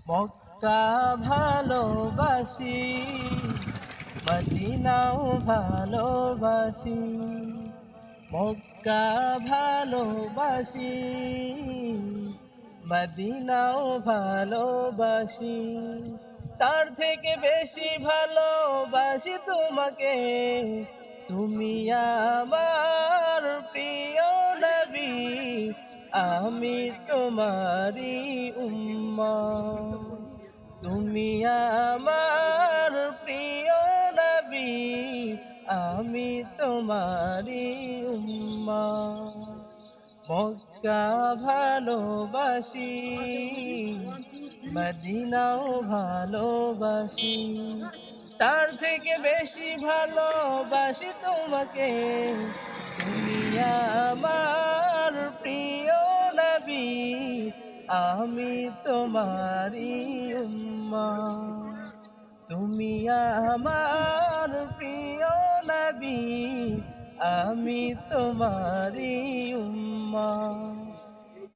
মক্কা ভালোবাসি, মদিনাও ভালোবাসি। মক্কা ভালোবাসি, মদিনাও ভালোবাসি। তার থেকে বেশি ভালোবাসি তোমাকে, তুমি আমার প্রিয় নবী, আমি তোমারি উম্মত। তুমি আমার প্রিয় নবী, আমি তোমারি উম্মত। মক্কা ভালোবাসি, মদিনাও ভালোবাসি। তার থেকে বেশি ভালোবাসি তোমাকে, তুমি আমার প্রিয় নবী, আমি তোমারি উম্মত। তুমি আমার প্রিয় নবী, আমি তোমারি উম্মত।